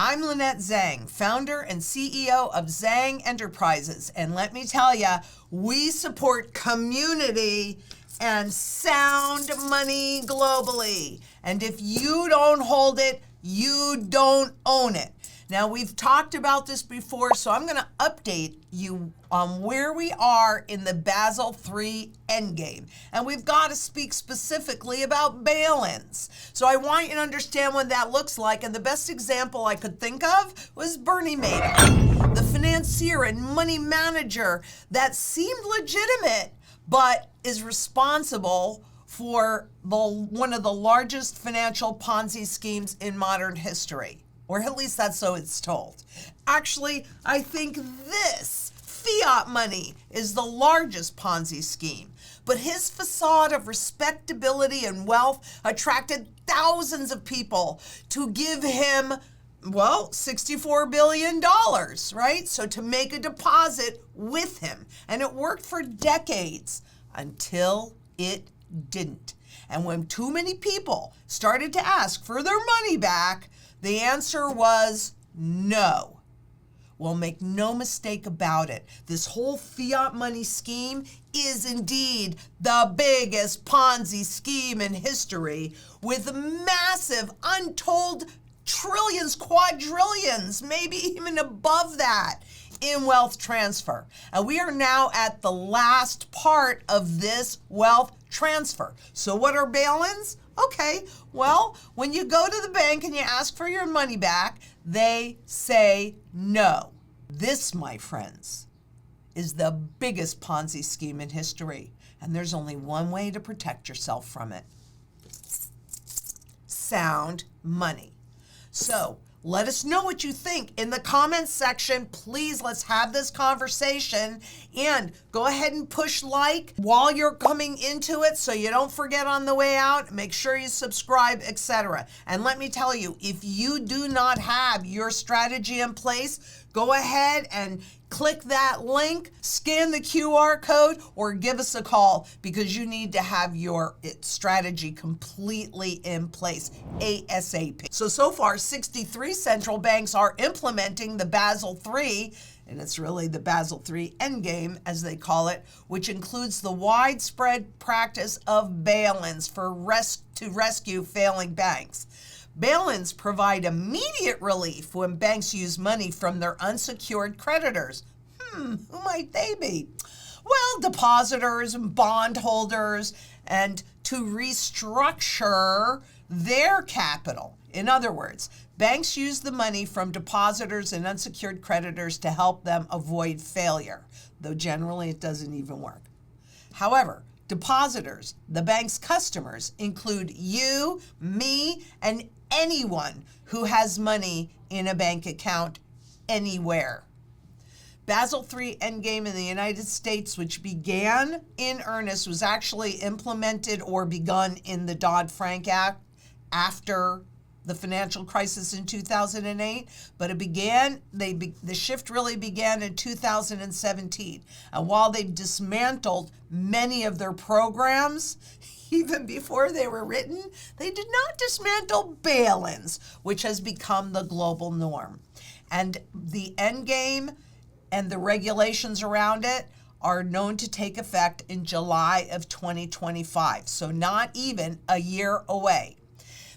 I'm Lynette Zang, founder and CEO of Zang Enterprises. And let me tell you, we support community and sound money globally. And if you don't hold it, you don't own it. Now, we've talked about this before, so I'm going to update you on where we are in the Basel III endgame. And we've got to speak specifically about bail-ins. So I want you to understand what that looks like. And the best example I could think of was Bernie Madoff, the financier and money manager that seemed legitimate, but is responsible for one of the largest financial Ponzi schemes in modern history. Or at least that's so it's told. Actually, I think this fiat money is the largest Ponzi scheme. But his facade of respectability and wealth attracted thousands of people to give him, well, $64 billion, right? So to make a deposit with him. And it worked for decades until it didn't. And when too many people started to ask for their money back, the answer was no. Well, make no mistake about it. This whole fiat money scheme is indeed the biggest Ponzi scheme in history, with massive, untold trillions, quadrillions, maybe even above that in wealth transfer. And we are now at the last part of this wealth transfer. So what are bail-ins? Okay, well, when you go to the bank and you ask for your money back, they say no. This, my friends, is the biggest Ponzi scheme in history. And there's only one way to protect yourself from it. Sound money. So let us know what you think in the comments section. Please, let's have this conversation, and go ahead and push like while you're coming into it so you don't forget on the way out. Make sure you subscribe, etc. And let me tell you, if you do not have your strategy in place, go ahead and click that link, scan the QR code, or give us a call, because you need to have your strategy completely in place ASAP. So far, 63 central banks are implementing the Basel III, and it's really the Basel III endgame, as they call it, which includes the widespread practice of bail-ins to rescue failing banks. Bail-ins provide immediate relief when banks use money from their unsecured creditors. Who might they be? Well, depositors and bondholders, and to restructure their capital. In other words, banks use the money from depositors and unsecured creditors to help them avoid failure, though generally it doesn't even work. However, depositors, the bank's customers, include you, me, and anyone who has money in a bank account anywhere. Basel III Endgame in the United States, which began in earnest, was actually implemented or begun in the Dodd-Frank Act after the financial crisis in 2008, but the shift really began in 2017. And while they dismantled many of their programs, even before they were written, they did not dismantle bail-ins, which has become the global norm. And the endgame and the regulations around it are known to take effect in July of 2025, so not even a year away.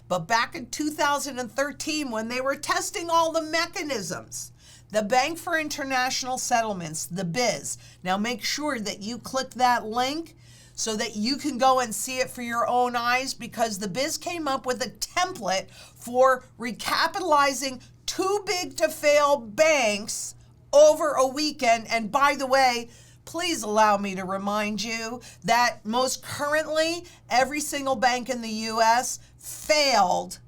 But back in 2013, when they were testing all the mechanisms, the Bank for International Settlements, the BIZ, now make sure that you click that link so that you can go and see it for your own eyes, because the BIZ came up with a template for recapitalizing too big to fail banks over a weekend. And by the way, please allow me to remind you that most currently, every single bank in the U.S. failed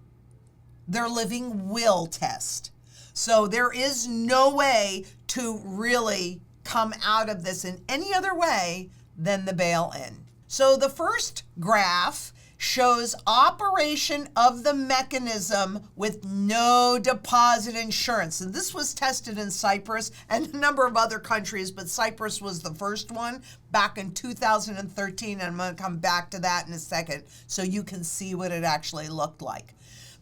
their living will test. So there is no way to really come out of this in any other way than the bail-in. So the first graph shows operation of the mechanism with no deposit insurance. And this was tested in Cyprus and a number of other countries, but Cyprus was the first one back in 2013. And I'm going to come back to that in a second so you can see what it actually looked like.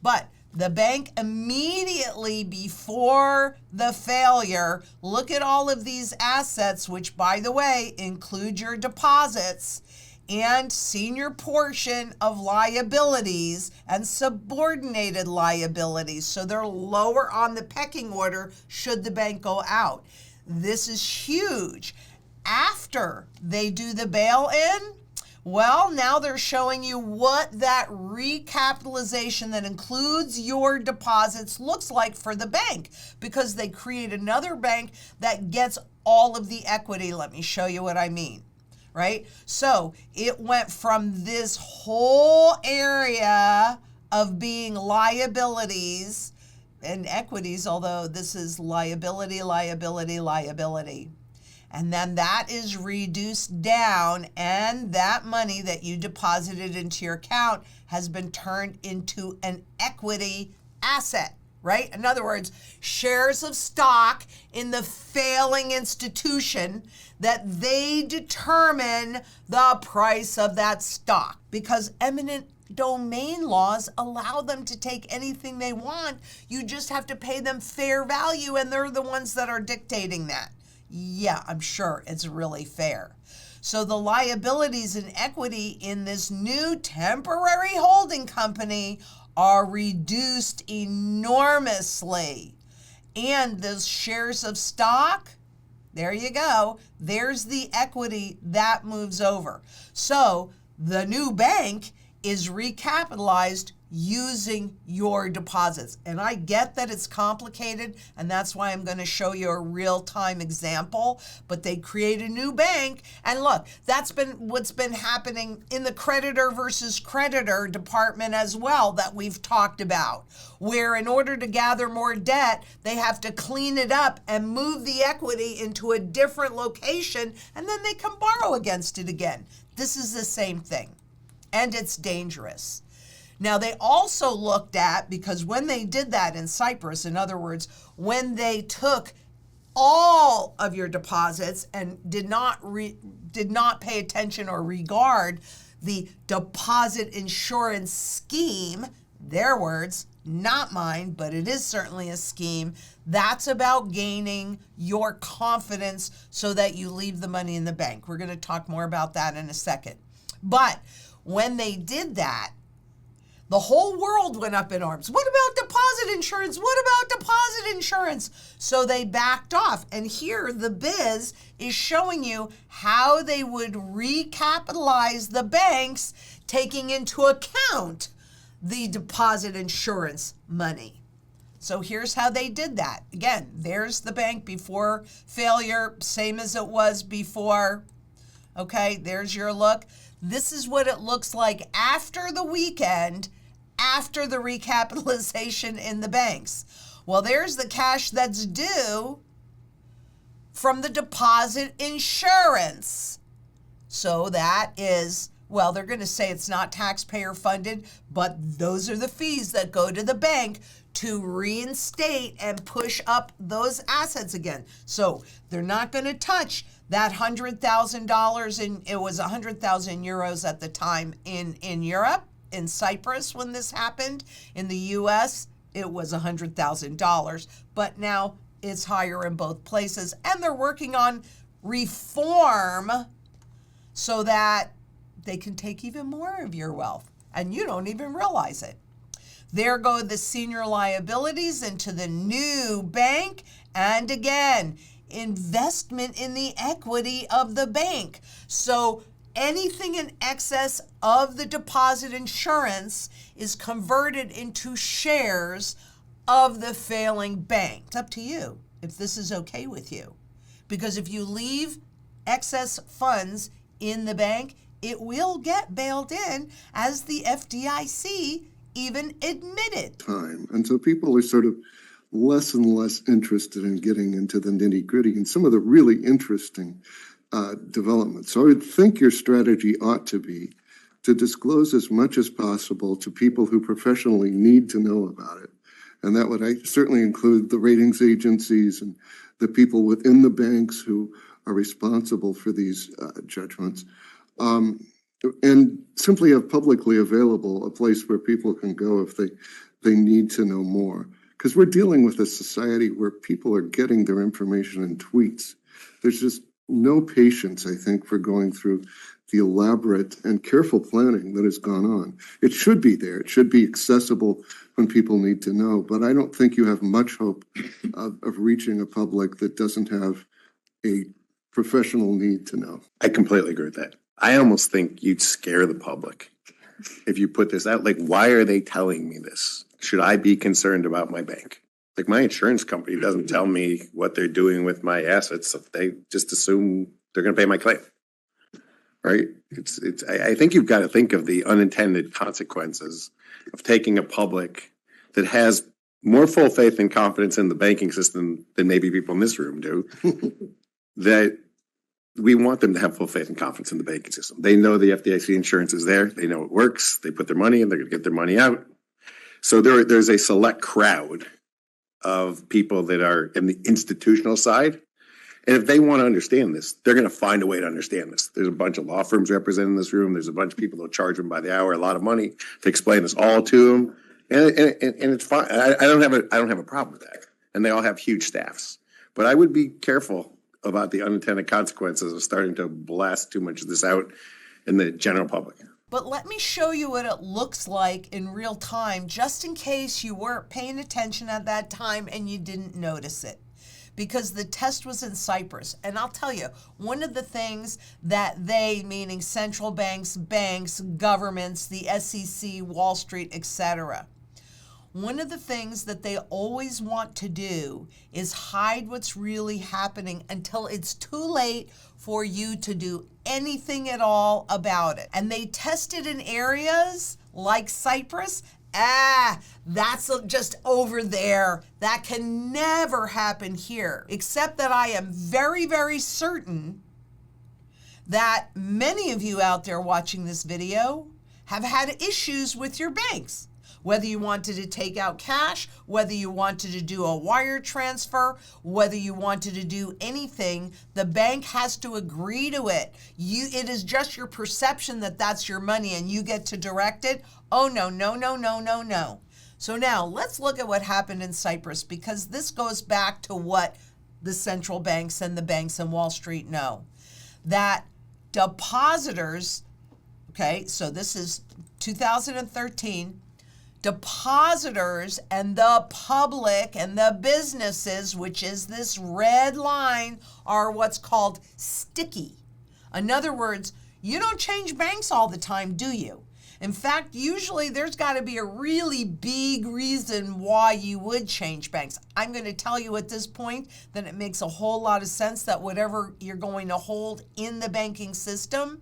But The bank immediately before the failure, look at all of these assets, which, by the way, include your deposits and senior portion of liabilities and subordinated liabilities. So they're lower on the pecking order should the bank go out. This is huge. After they do the bail-in, well, now they're showing you what that recapitalization that includes your deposits looks like for the bank, because they create another bank that gets all of the equity. Let me show you what I mean, right? So it went from this whole area of being liabilities and equities, although this is liability, liability, liability. And then that is reduced down, and that money that you deposited into your account has been turned into an equity asset, right? In other words, shares of stock in the failing institution that they determine the price of that stock, because eminent domain laws allow them to take anything they want. You just have to pay them fair value, and they're the ones that are dictating that. Yeah, I'm sure it's really fair. So the liabilities and equity in this new temporary holding company are reduced enormously. And those shares of stock, there you go. There's the equity that moves over. So the new bank is recapitalized using your deposits. And I get that it's complicated, and that's why I'm going to show you a real-time example, but they create a new bank. And look, that's been what's been happening in the creditor versus creditor department as well that we've talked about, where in order to gather more debt, they have to clean it up and move the equity into a different location, and then they can borrow against it again. This is the same thing, and it's dangerous. Now, they also looked at, because when they did that in Cyprus, in other words, when they took all of your deposits and did not pay attention or regard the deposit insurance scheme, their words, not mine, but it is certainly a scheme, that's about gaining your confidence so that you leave the money in the bank. We're going to talk more about that in a second. But when they did that, the whole world went up in arms. What about deposit insurance? What about deposit insurance? So they backed off. And here the biz is showing you how they would recapitalize the banks, taking into account the deposit insurance money. So here's how they did that. Again, there's the bank before failure, same as it was before. Okay, there's your look. This is what it looks like after the weekend, after the recapitalization in the banks. Well, there's the cash that's due from the deposit insurance. So that is, well, they're going to say it's not taxpayer funded, but those are the fees that go to the bank to reinstate and push up those assets again. So they're not going to touch that $100,000, and it was 100,000 euros at the time in Europe. In Cyprus, when this happened, in the US, it was $100,000, but now it's higher in both places. And they're working on reform so that they can take even more of your wealth, and you don't even realize it. There go the senior liabilities into the new bank, and again, investment in the equity of the bank. So anything in excess of the deposit insurance is converted into shares of the failing bank. It's up to you if this is okay with you. Because if you leave excess funds in the bank, it will get bailed in, as the FDIC even admitted. And so people are sort of less and less interested in getting into the nitty-gritty and some of the really interesting development. So I would think your strategy ought to be to disclose as much as possible to people who professionally need to know about it. And that would certainly include the ratings agencies and the people within the banks who are responsible for these judgments. And simply have publicly available a place where people can go if they they need to know more. Because we're dealing with a society where people are getting their information in tweets. There's just no patience, I think, for going through the elaborate and careful planning that has gone on. It should be there. It should be accessible when people need to know. But I don't think you have much hope of reaching a public that doesn't have a professional need to know. I completely agree with that. I almost think you'd scare the public if you put this out. Like, why are they telling me this? Should I be concerned about my bank? Like, my insurance company doesn't tell me what they're doing with my assets. They just assume they're going to pay my claim, right? I think you've got to think of the unintended consequences of taking a public that has more full faith and confidence in the banking system than maybe people in this room do, that we want them to have full faith and confidence in the banking system. They know the FDIC insurance is there. They know it works. They put their money in. They're going to get their money out. So there's a select crowd of people that are in the institutional side. And if they want to understand this, they're going to find a way to understand this. There's a bunch of law firms represented in this room. There's a bunch of people that charge them by the hour a lot of money to explain this all to them. And it's fine. I don't have a problem with that. And they all have huge staffs. But I would be careful about the unintended consequences of starting to blast too much of this out in the general public. But let me show you what it looks like in real time, just in case you weren't paying attention at that time and you didn't notice it. Because the test was in Cyprus. And I'll tell you, one of the things that they, meaning central banks, governments, the SEC, Wall Street, etc., one of the things that they always want to do is hide what's really happening until it's too late for you to do anything at all about it. And they tested in areas like Cyprus. That's just over there. That can never happen here. Except that I am very, very certain that many of you out there watching this video have had issues with your banks. Whether you wanted to take out cash, whether you wanted to do a wire transfer, whether you wanted to do anything, the bank has to agree to it. It is just your perception that that's your money and you get to direct it. Oh, no, no, no, no, no, no. So now let's look at what happened in Cyprus, because this goes back to what the central banks and the banks in Wall Street know. That depositors, okay, so this is 2013, depositors and the public and the businesses, which is this red line, are what's called sticky. In other words, you don't change banks all the time, do you? In fact, usually there's got to be a really big reason why you would change banks. I'm going to tell you at this point that it makes a whole lot of sense that whatever you're going to hold in the banking system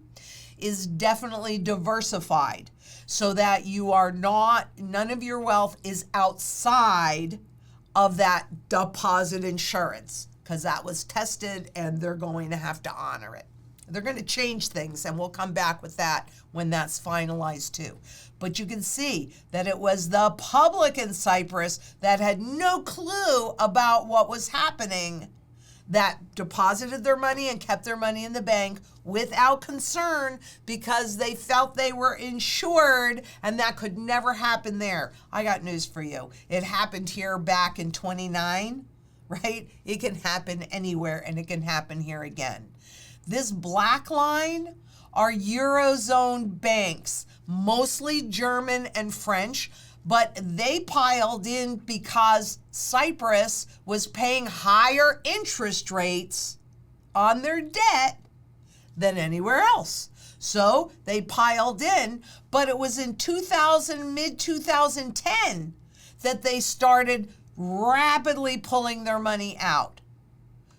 is definitely diversified, so that you are none of your wealth is outside of that deposit insurance, because that was tested and they're going to have to honor it. They're going to change things, and we'll come back with that when that's finalized too. But you can see that it was the public in Cyprus that had no clue about what was happening, that deposited their money and kept their money in the bank without concern, because they felt they were insured, and that could never happen there. I got news for you. It happened here back in 29, right? It can happen anywhere, and it can happen here again. This black line are Eurozone banks, mostly German and French, but they piled in because Cyprus was paying higher interest rates on their debt than anywhere else. So they piled in, but it was in mid-2010 that they started rapidly pulling their money out.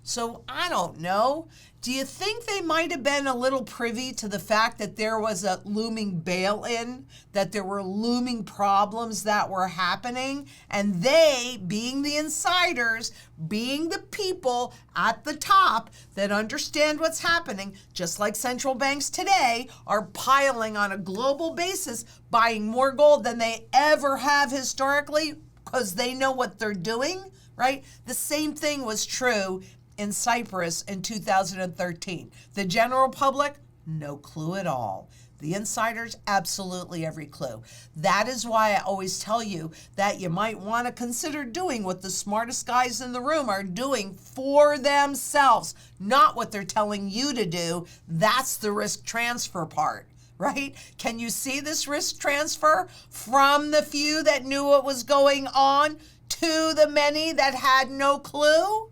So I don't know. Do you think they might have been a little privy to the fact that there was a looming bail-in, that there were looming problems that were happening, and they, being the insiders, being the people at the top that understand what's happening, just like central banks today, are piling on a global basis, buying more gold than they ever have historically because they know what they're doing, right? The same thing was true in Cyprus in 2013. The general public, no clue at all. The insiders, absolutely every clue. That is why I always tell you that you might want to consider doing what the smartest guys in the room are doing for themselves, not what they're telling you to do. That's the risk transfer part, right? Can you see this risk transfer from the few that knew what was going on to the many that had no clue?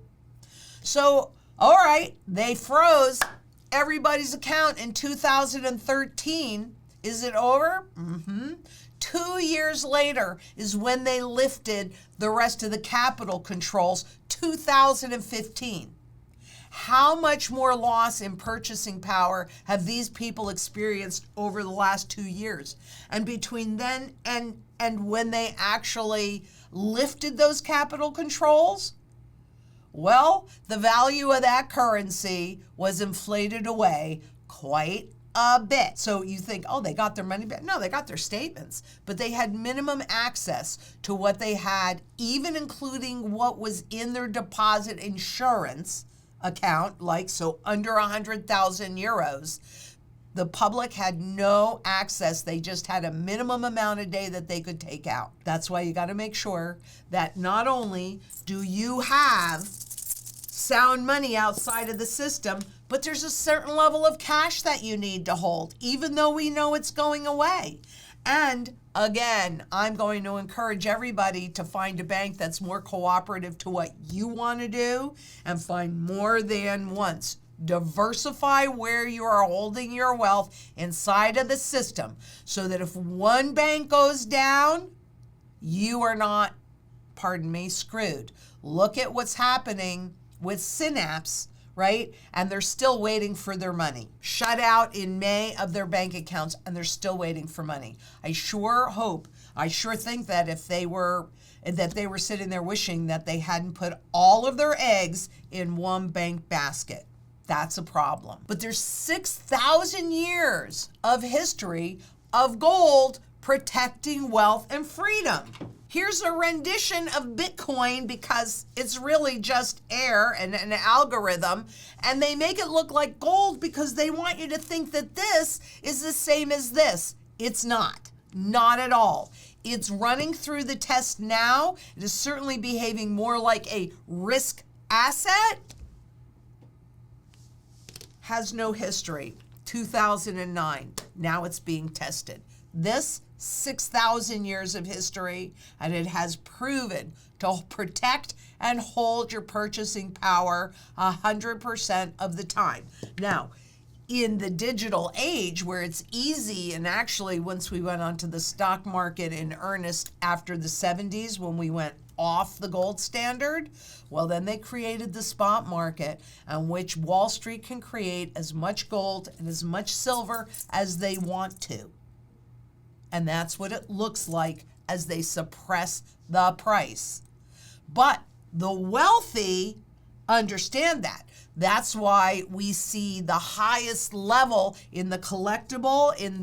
So, all right, they froze everybody's account in 2013. Is it over? 2 years later is when they lifted the rest of the capital controls, 2015. How much more loss in purchasing power have these people experienced over the last 2 years? And between then and when they actually lifted those capital controls, well, the value of that currency was inflated away quite a bit. So you think, oh, they got their money back. No, they got their statements, but they had minimum access to what they had, even including what was in their deposit insurance account, like so under 100,000 euros. The public had no access. They just had a minimum amount a day that they could take out. That's why you got to make sure that not only do you have sound money outside of the system, but there's a certain level of cash that you need to hold, even though we know it's going away. And again, I'm going to encourage everybody to find a bank that's more cooperative to what you want to do and find more than once. Diversify where you are holding your wealth inside of the system so that if one bank goes down, you are not, pardon me, screwed. Look at what's happening with Synapse, right? And they're still waiting for their money. Shut out in May of their bank accounts, and they're still waiting for money. I sure think that if they were sitting there wishing that they hadn't put all of their eggs in one bank basket. That's a problem. But there's 6,000 years of history of gold protecting wealth and freedom. Here's a rendition of Bitcoin because it's really just air and an algorithm, and they make it look like gold because they want you to think that this is the same as this. It's not at all. It's running through the test now. It is certainly behaving more like a risk asset. Has no history. 2009. Now it's being tested. This 6,000 years of history, and it has proven to protect and hold your purchasing power 100% of the time. Now, in the digital age where it's easy, and actually once we went onto the stock market in earnest after the 70s when we went off the gold standard, well, then they created the spot market on which Wall Street can create as much gold and as much silver as they want to. And that's what it looks like as they suppress the price. But the wealthy understand that. That's why we see the highest level in the collectible, in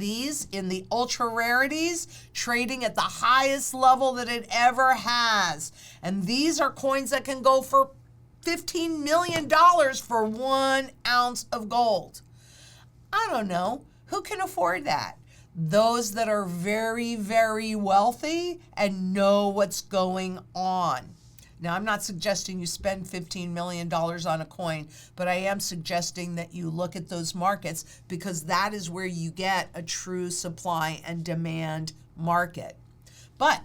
the ultra rarities, trading at the highest level that it ever has. And these are coins that can go for $15 million for 1 ounce of gold. I don't know. Who can afford that? Those that are very, very wealthy and know what's going on. Now, I'm not suggesting you spend $15 million on a coin, but I am suggesting that you look at those markets because that is where you get a true supply and demand market. But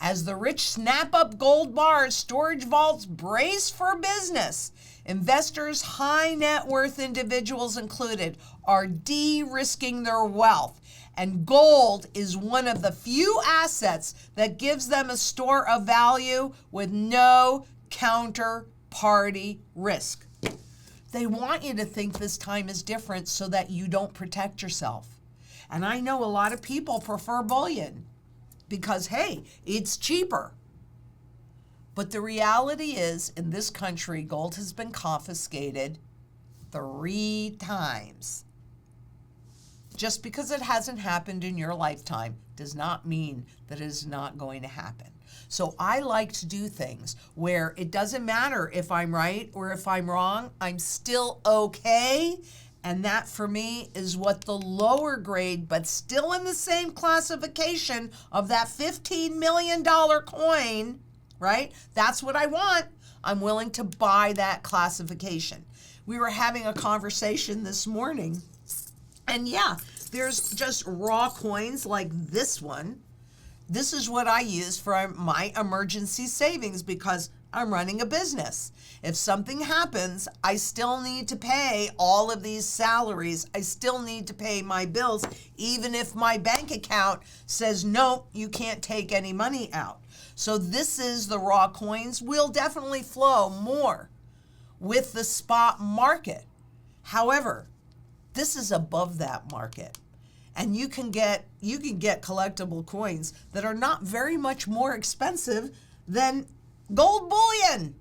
as the rich snap up gold bars, storage vaults brace for business. Investors, high net worth individuals included, are de-risking their wealth. And gold is one of the few assets that gives them a store of value with no counterparty risk. They want you to think this time is different so that you don't protect yourself. And I know a lot of people prefer bullion because, hey, it's cheaper. But the reality is, in this country, gold has been confiscated 3 times. Just because it hasn't happened in your lifetime does not mean that it is not going to happen. So I like to do things where it doesn't matter if I'm right or if I'm wrong, I'm still okay, And that for me is what the lower grade, but still in the same classification of that $15 million coin, right? That's what I want. I'm willing to buy that classification. We were having a conversation this morning, and yeah, there's just raw coins like this one. This is what I use for my emergency savings because I'm running a business. If something happens, I still need to pay all of these salaries. I still need to pay my bills, even if my bank account says, no, you can't take any money out. So this is the raw coins will definitely flow more with the spot market. However, this is above that market. And you can get collectible coins that are not very much more expensive than gold bullion.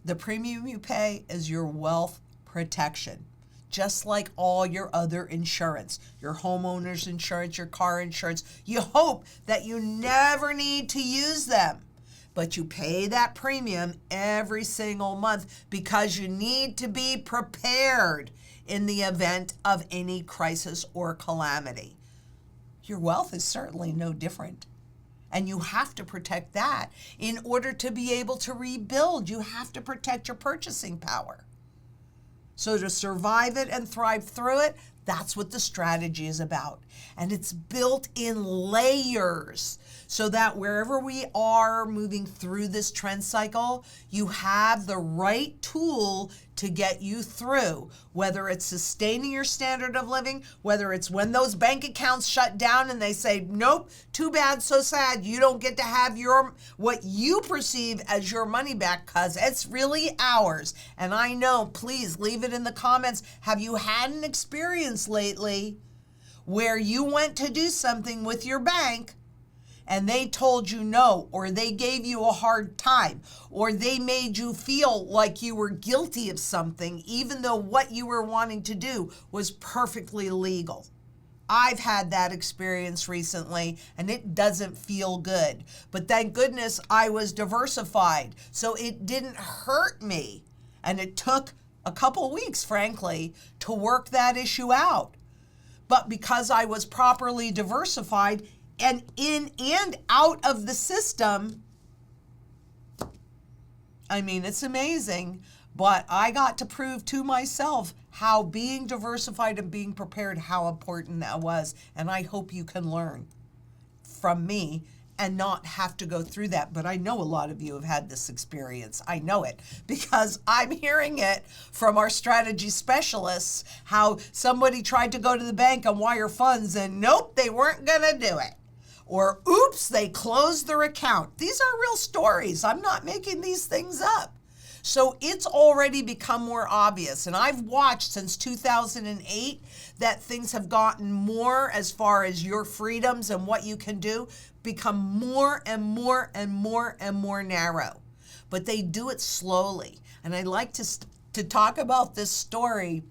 The premium you pay is your wealth protection, just like all your other insurance, your homeowner's insurance, your car insurance. You hope that you never need to use them, but you pay that premium every single month because you need to be prepared in the event of any crisis or calamity. Your wealth is certainly no different. And you have to protect that in order to be able to rebuild. You have to protect your purchasing power. So to survive it and thrive through it, that's what the strategy is about. And it's built in layers so that wherever we are moving through this trend cycle, you have the right tool to get you through, whether it's sustaining your standard of living, whether it's when those bank accounts shut down and they say, nope, too bad, so sad, you don't get to have what you perceive as your money back because it's really ours. And I know, please leave it in the comments. Have you had an experience lately where you went to do something with your bank and they told you no, or they gave you a hard time, or they made you feel like you were guilty of something, even though what you were wanting to do was perfectly legal? I've had that experience recently, and it doesn't feel good. But thank goodness I was diversified, so it didn't hurt me. And it took a couple weeks, frankly, to work that issue out. But because I was properly diversified, and in and out of the system, I mean, it's amazing, but I got to prove to myself how being diversified and being prepared, how important that was. And I hope you can learn from me and not have to go through that. But I know a lot of you have had this experience. I know it because I'm hearing it from our strategy specialists, how somebody tried to go to the bank and wire funds and nope, they weren't gonna do it. Or oops, they closed their account. These are real stories. I'm not making these things up. So it's already become more obvious. And I've watched since 2008 that things have gotten more as far as your freedoms and what you can do become more and more and more and more narrow. But they do it slowly. And I like to talk about this story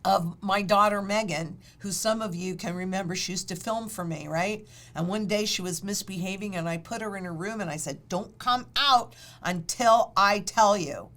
of my daughter Megan, who some of you can remember, she used to film for me, right? And one day she was misbehaving and I put her in her room and I said, don't come out until I tell you.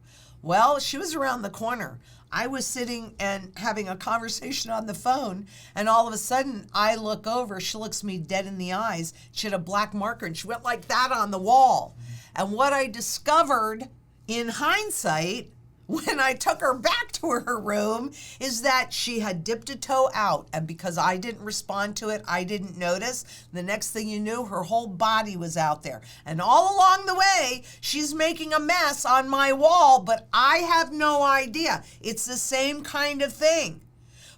Well, she was around the corner. I was sitting and having a conversation on the phone, and all of a sudden I look over, she looks me dead in the eyes. She had a black marker and she went like that on the wall. And what I discovered in hindsight when I took her back to her room is that she had dipped a toe out, and because I didn't respond to it, I didn't notice. The next thing you knew, her whole body was out there. And all along the way, she's making a mess on my wall, but I have no idea. It's the same kind of thing.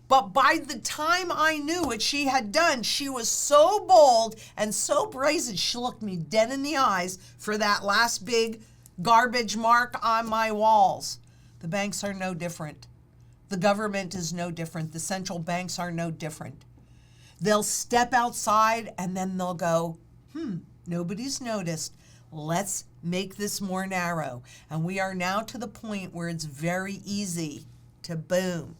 But by the time I knew what she had done, she was so bold and so brazen, she looked me dead in the eyes for that last big garbage mark on my walls. The banks are no different. The government is no different. The central banks are no different. They'll step outside and then they'll go, nobody's noticed. Let's make this more narrow. And we are now to the point where it's very easy to boom.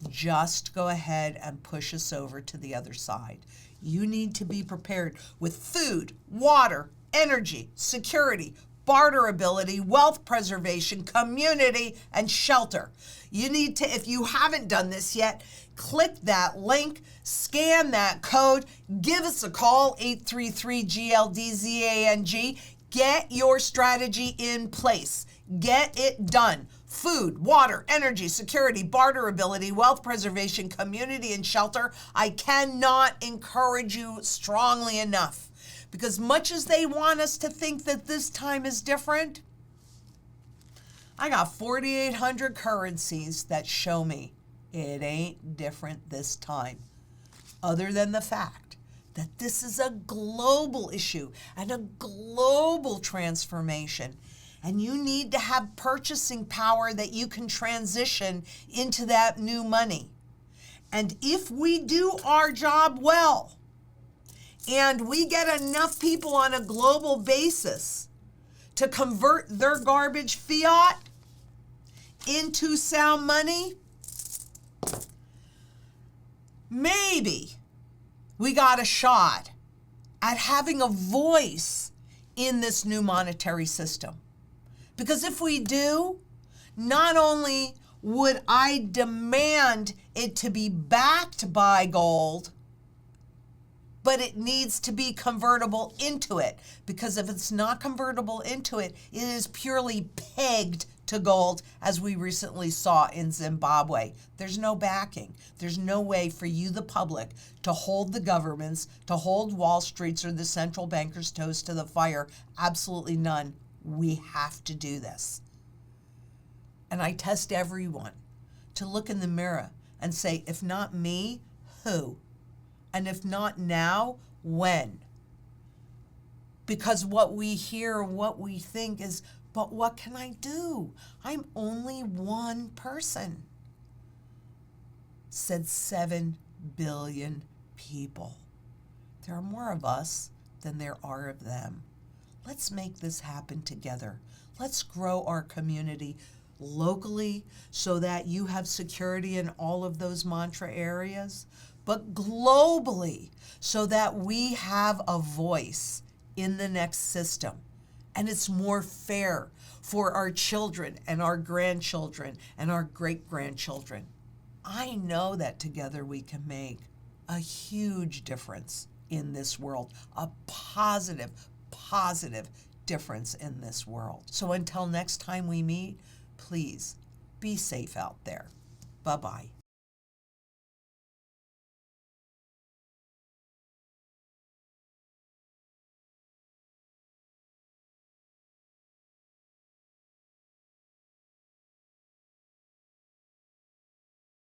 Just go ahead and push us over to the other side. You need to be prepared with food, water, energy, security, barterability, wealth preservation, community, and shelter. You need to, if you haven't done this yet, click that link, scan that code, give us a call, 833-GLDZANG. Get your strategy in place. Get it done. Food, water, energy, security, barterability, wealth preservation, community, and shelter. I cannot encourage you strongly enough, because much as they want us to think that this time is different, I got 4,800 currencies that show me it ain't different this time, other than the fact that this is a global issue and a global transformation. And you need to have purchasing power that you can transition into that new money. And if we do our job well, and we get enough people on a global basis to convert their garbage fiat into sound money, maybe we got a shot at having a voice in this new monetary system. Because if we do, not only would I demand it to be backed by gold, but it needs to be convertible into it. Because if it's not convertible into it, it is purely pegged to gold, as we recently saw in Zimbabwe. There's no backing. There's no way for you, the public, to hold the governments, to hold Wall Street's or the central bankers' toes to the fire. Absolutely none. We have to do this. And I test everyone to look in the mirror and say, if not me, who? And if not now, when? Because what we hear, what we think is, but what can I do? I'm only one person. Said 7 billion people. There are more of us than there are of them. Let's make this happen together. Let's grow our community locally so that you have security in all of those mantra areas, but globally so that we have a voice in the next system. And it's more fair for our children and our grandchildren and our great-grandchildren. I know that together we can make a huge difference in this world, a positive difference in this world. So until next time we meet, please be safe out there. Bye-bye.